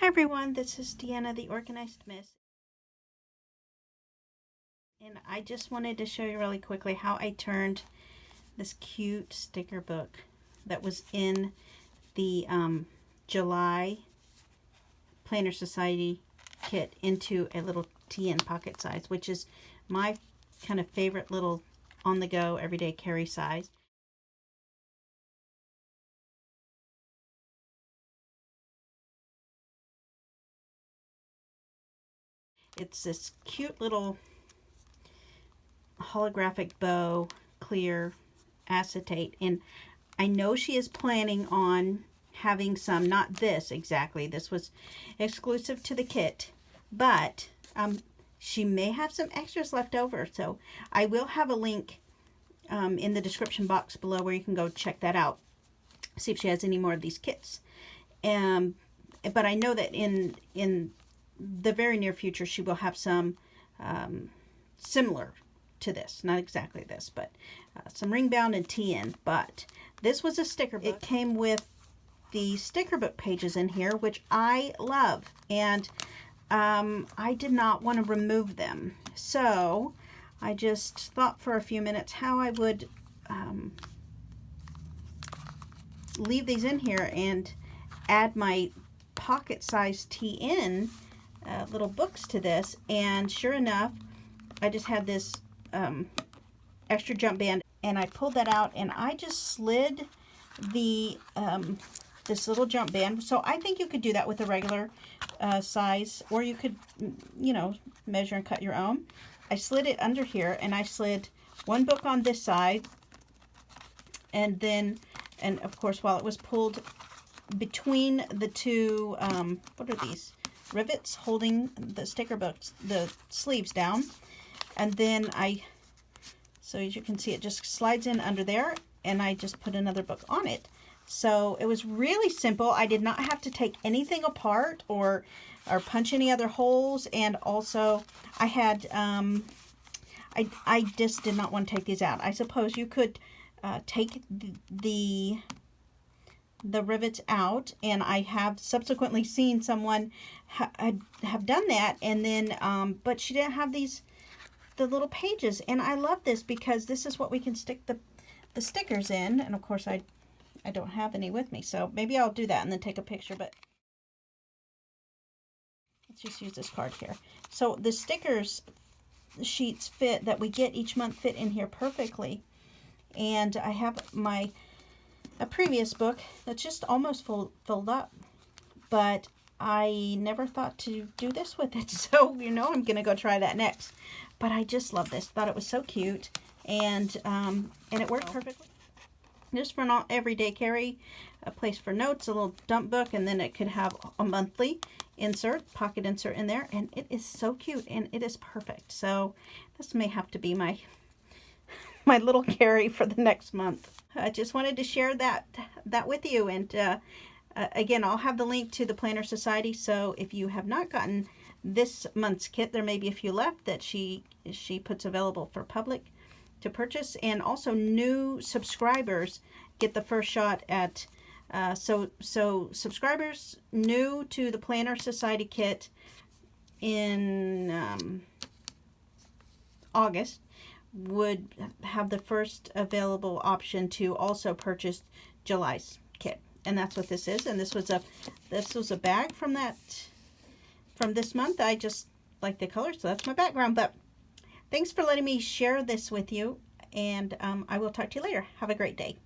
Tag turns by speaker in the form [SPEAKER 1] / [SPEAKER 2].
[SPEAKER 1] Hi everyone, this is Deanna, the Organized Miss. And I just wanted to show you really quickly how I turned this cute sticker book that was in the July Planner Society kit into a little TN pocket size, which is my kind of favorite little on-the-go everyday carry size. It's this cute little holographic bow, clear acetate, and I know she is planning on having some, not this exactly, this was exclusive to the kit, but she may have some extras left over, so I will have a link in the description box below where you can go check that out, see if she has any more of these kits. But I know that in the very near future she will have some similar to this, not exactly this, but some ring bound and TN. But this was a sticker book. It came with the sticker book pages in here, which I love, and I did not want to remove them, so I just thought for a few minutes how I would leave these in here and add my pocket-sized TN little books to this. And sure enough, I just had this extra jump band, and I pulled that out and I just slid the this little jump band. So I think you could do that with a regular size, or you could, you know, measure and cut your own. I slid it under here, and I slid one book on this side, and then, and of course, while it was pulled between the two, what are these? Rivets holding the sticker books, the sleeves down. And then so as you can see, it just slides in under there, and I just put another book on it. So it was really simple. I did not have to take anything apart or punch any other holes. And also I had, I just did not want to take these out. I suppose you could take the rivets out, and I have subsequently seen someone have done that, and then but she didn't have the little pages. And I love this because this is what we can stick the stickers in, and of course I don't have any with me, so maybe I'll do that and then take a picture. But let's just use this card here. So the stickers sheets fit that we get each month fit in here perfectly, and I have a previous book that's just almost filled up, but I never thought to do this with it, so you know I'm gonna go try that next. But I just love this. Thought it was so cute, and it worked perfectly. Just for an everyday carry, a place for notes, a little dump book, and then it could have a monthly insert, pocket insert in there, and it is so cute and it is perfect. So this may have to be my little carry for the next month. I just wanted to share that with you, and again, I'll have the link to the Planner Society, so if you have not gotten this month's kit, there may be a few left that she puts available for public to purchase. And also new subscribers get the first shot at so subscribers new to the Planner Society kit in August would have the first available option to also purchase July's kit. And that's what this is. And this was a bag from this month. I just like the color, so that's my background. But thanks for letting me share this with you, and I will talk to you later. Have a great day.